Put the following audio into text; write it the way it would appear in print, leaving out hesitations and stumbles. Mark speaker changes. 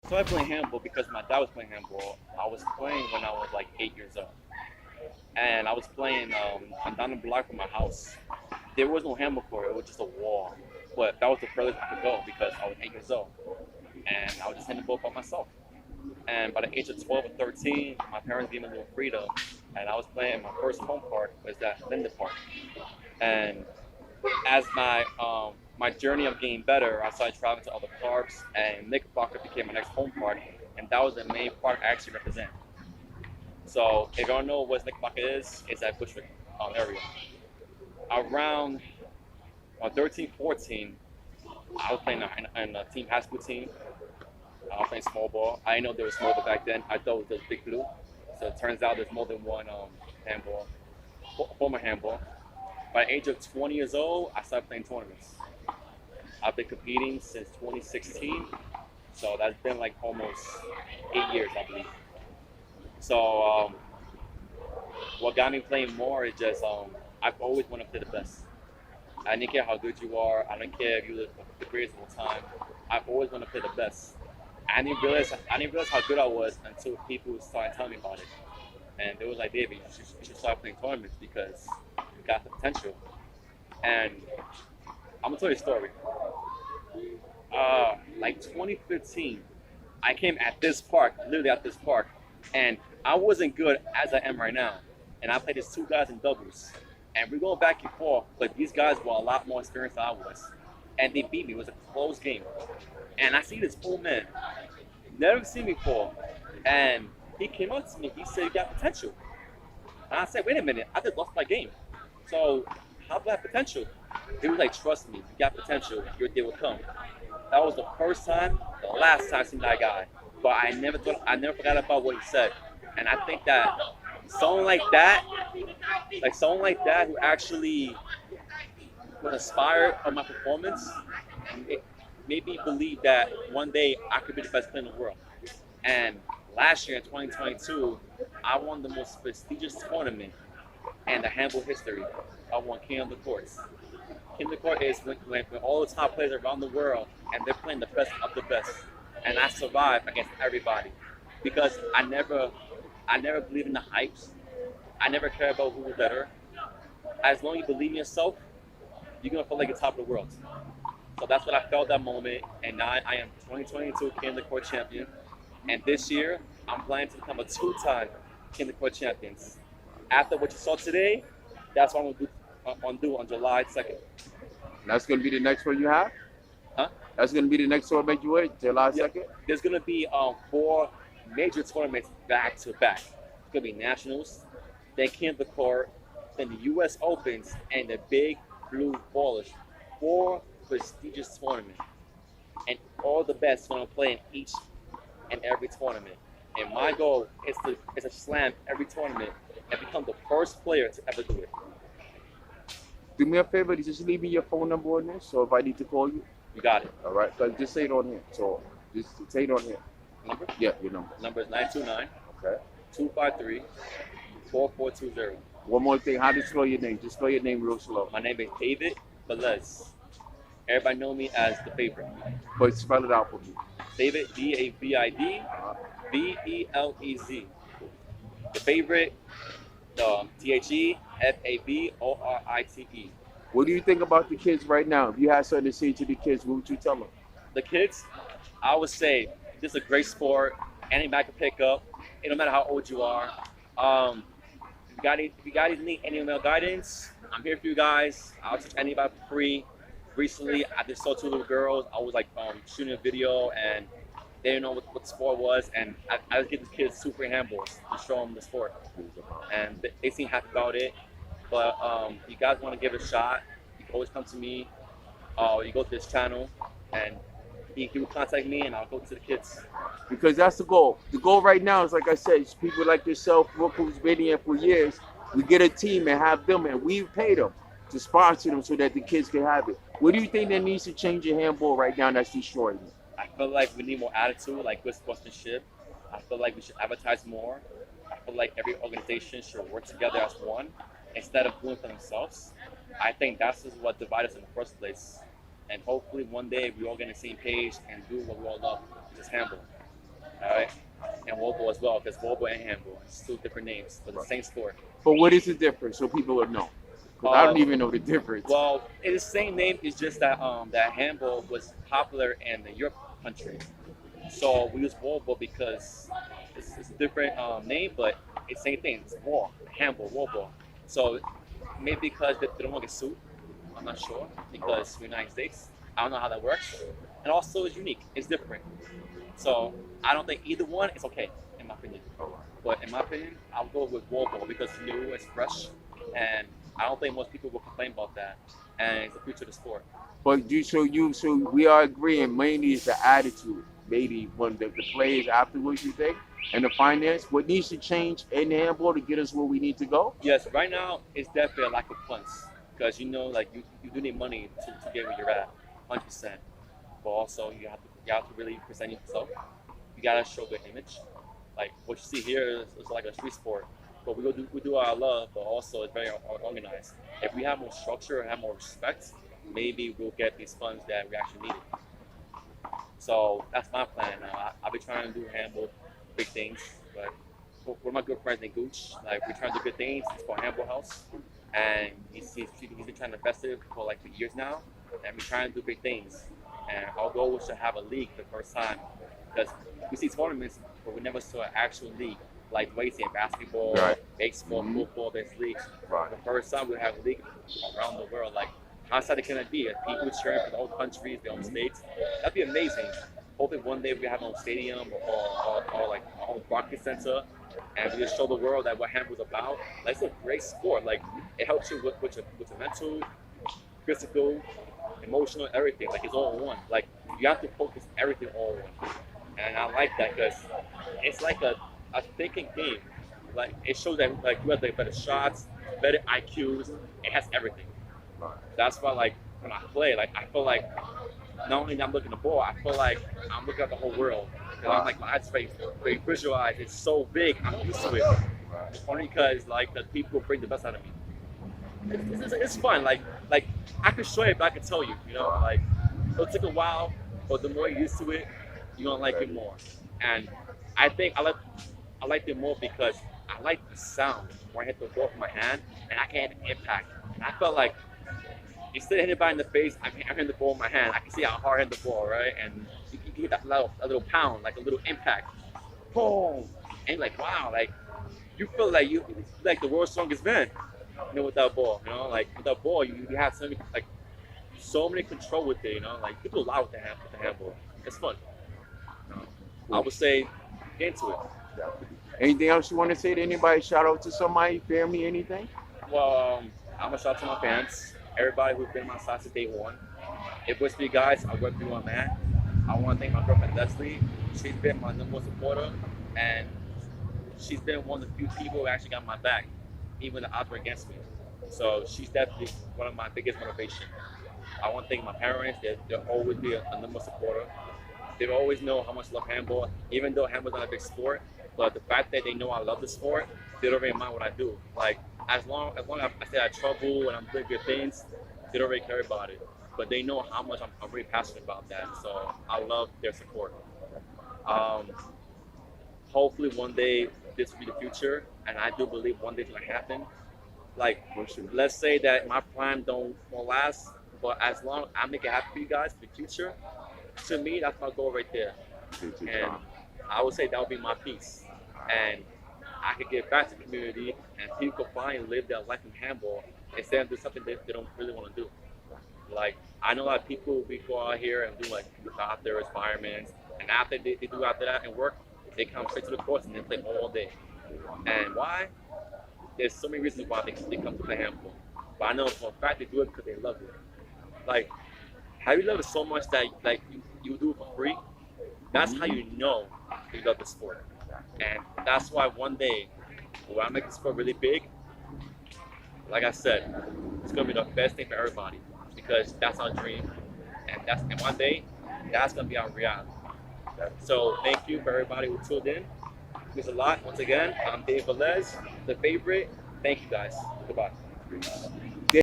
Speaker 1: So I played handball because my dad was playing handball. I was playing when I was like 8 years old, and I was playing down the block from my house. There was no handball court; it was just a wall. But that was the furthest I could go because I was 8 years old, and I was just hitting the ball by myself. And by the age of 12 or 13, my parents gave me a little freedom, and I was playing my first home park was at Linden Park. And as my journey of getting better, I started traveling to other parks, and Knickerbocker became my next home park, and that was the main park I actually represent. So if you don't know what Knickerbocker is, it's that Bushwick area. Around 13, 14, I was playing in a team high school team. I was playing small ball. I didn't know there was small ball back then. I thought it was just big blue. So it turns out there's more than one handball, former handball. By the age of 20 years old, I started playing tournaments. I've been competing since 2016, so that's been like almost 8 years, I believe. So what got me playing more is just I've always wanted to play the best. I didn't care how good you are. I don't care if you're the greatest of all time. I've always wanted to play the best. I didn't realize how good I was until people started telling me about it. And it was like, David, you should start playing tournaments because you got the potential. And I'm gonna tell you a story. Like 2015, I came at this park, literally at this park, and I wasn't good as I am right now. And I played these two guys in doubles, and we're going back and forth. But these guys were a lot more experienced than I was, and they beat me. It was a close game, and I see this old man, never seen me before, and he came up to me. He said, "You got potential." And I said, "Wait a minute, I just lost my game. So how do I have potential?" He was like, "Trust me, you got potential. Your day will come." That was the first time, the last time I seen that guy. But I never forgot about what he said. And I think that someone like that, someone like that who actually was inspired of my performance, it made me believe that one day I could be the best player in the world. And last year in 2022, I won the most prestigious tournament in the handball history. I won King of the Courts. King of the Court is when all the top players around the world and they're playing the best of the best. And I survived against everybody because I never believe in the hypes. I never care about who was better. As long as you believe in yourself, you're gonna feel like you're top of the world. So that's what I felt that moment. And now I am 2022 King of the Court champion. And this year, I'm planning to become a two-time King of the Court champions. After what you saw today, that's what I'm gonna do on July 2nd.
Speaker 2: That's going to be the next one you have?
Speaker 1: Huh?
Speaker 2: That's going to be the next tournament you win, July
Speaker 1: Yeah,
Speaker 2: 2nd?
Speaker 1: there's gonna be four major tournaments back to back. It's gonna be nationals, then King of the Court, then the U.S. Opens, and the Big Blue Ballers. Four prestigious tournaments, and all the best gonna play in each and every tournament. And my goal is to slam every tournament and become the first player to ever do it.
Speaker 2: Do me a favor, just leave me your phone number on this, so if I need to call you,
Speaker 1: You got it.
Speaker 2: all right? But just say it on here. So just say it on here.
Speaker 1: Number?
Speaker 2: Yeah, your number.
Speaker 1: Number is 929
Speaker 2: Okay.
Speaker 1: 253 4420.
Speaker 2: One more thing, how to spell your name? Just spell your name real slow.
Speaker 1: My name is David Velez. Everybody know me as the favorite.
Speaker 2: But spell it out for me.
Speaker 1: David, David Velez. The favorite, TheFavorite.
Speaker 2: What do you think about the kids right now? If you had something to say to the kids, what would you tell them?
Speaker 1: The kids, I would say this is a great sport. Anybody can pick up. It don't matter how old you are. If you guys need any email guidance, I'm here for you guys. I'll teach anybody for free. Recently, I just saw two little girls. I was like shooting a video and they didn't know what the sport was. And I just give the kids two free handballs to show them the sport. And they seem happy about it. But you guys want to give it a shot, you can always come to me. You go to this channel and he will contact me and I'll go to the kids.
Speaker 2: Because that's the goal. The goal right now is, like I said, it's people like yourself, Brooke, who's been here for years. We get a team and have them, and we pay them to sponsor them so that the kids can have it. What do you think that needs to change in handball right now that's destroying it?
Speaker 1: I feel like we need more attitude, like good sportsmanship. I feel like we should advertise more. I feel like every organization should work together as one instead of doing for themselves. I think that's just what divides us in the first place. And hopefully one day we all get on the same page and do what we all love, which is handball. all right, and Wallball as well, because Wallball and Handball, it's two different names, but the same sport.
Speaker 2: But what is the difference so people would know? Because I don't
Speaker 1: Uh,
Speaker 2: even know the difference.
Speaker 1: Well, it's the same name. It's just that that handball was popular in the Europe countries. So we use wallball because it's a different name, but it's the same thing. It's wall, handball, wallball. So maybe because they don't want to get sued. I'm not sure because we're United States. I don't know how that works. And also, it's unique. It's different. So I don't think either one is okay, in my opinion. But in my opinion, I'll go with wallball because it's new, it's fresh, and I don't think most people will complain about that. And it's the future of the sport.
Speaker 2: But so we are agreeing mainly is the attitude. Maybe when the players afterwards, you think, and the finance. What needs to change in handball to get us where we need to go?
Speaker 1: Yes, right now it's definitely a lack of funds because like you do need money to get where you're at, 100%. But also you have to really present yourself. You gotta show good image. Like what you see here is like a street sport, but we do our love, but also it's very organized. If we have more structure and have more respect, maybe we'll get these funds that we actually need. So that's my plan now. I'll be trying to do handball big things, but one of my good friends named Gooch, like we're trying to do good things. It's called Handball House, and he's been trying to invest it for like 3 years now, and we're trying to do big things. And our goal was to have a league the first time, because we see tournaments, but we never saw an actual league like the way you see in basketball,
Speaker 2: Right.
Speaker 1: baseball, football. There's leagues.
Speaker 2: Right.
Speaker 1: The first time we have a league around the world, like how excited can it be? People cheering for the whole countries, the whole states. That'd be amazing. Hopefully one day we have our own stadium or like our own broadcast center, and we just show the world that what handball's about. Like it's a great sport. Like it helps you with your mental, physical, emotional, everything. Like it's all in one. Like you have to focus everything all in one. And I like that because it's like a thinking game. Like it shows that like you have the better shots, better IQs. It has everything. That's why like when I play, like I feel like not only I'm looking at the ball, I feel like I'm looking at the whole world. Because I'm like my eyes very visualized. It's so big. I'm used to it. Only because like the people bring the best out of me. It's fun. Like I can show you, but I can tell you. You know, like it'll take a while, but the more you're used to it, you're gonna like it more. And I think I like it more because I like the sound when I hit the ball from my hand, and I can have impact. And I felt like instead of hitting anybody in the face, I'm hitting the ball in my hand. I can see how hard I hit the ball, right? And you can get that a little pound, like a little impact. Boom! And like, wow, like you feel like you like the world's strongest man, you know, with that ball. You know, like with that ball, you have so many control with it. You know, like you do a lot with the handball. It's fun. I would say get into it.
Speaker 2: Anything else you want to say to anybody? Shout out to somebody, family, anything?
Speaker 1: Well, I'm gonna shout out to my fans, everybody who's been on my side since day one. It was for you guys. I work for you on that. I want to thank my girlfriend Leslie. She's been my number one supporter, and she's been one of the few people who actually got my back, even the odds were against me. So she's definitely one of my biggest motivation. I want to thank my parents. They'll always be a number one supporter. They always know how much I love handball, even though handball's not a big sport. But the fact that they know I love the sport, they don't really mind what I do. Like as long as I stay out of trouble and I'm doing good things, they don't really care about it. But they know how much I'm really passionate about that. So I love their support. Hopefully one day this will be the future, and I do believe one day it's gonna happen. Like let's say that my prime won't last, but as long as I make it happen for you guys for the future, to me that's my goal right there. And I would say that would be my piece. And I could give back to the community, and people can finally live their life in handball instead of doing something they don't really want to do. Like I know a lot of people we go out here and do like doctors, firemen, and after they do after that and work, they come straight to the courts and they play all day. And why? There's so many reasons why they come to play handball. But I know for a fact they do it because they love it. Like how you love it so much that like you do it for free. That's how you know you love the sport. And that's why one day, when I make the sport really big, like I said, it's gonna be the best thing for everybody because that's our dream, and one day, that's gonna be our reality. So thank you for everybody who tuned in. Thanks a lot. Once again, I'm David Velez, the favorite. Thank you guys. Goodbye.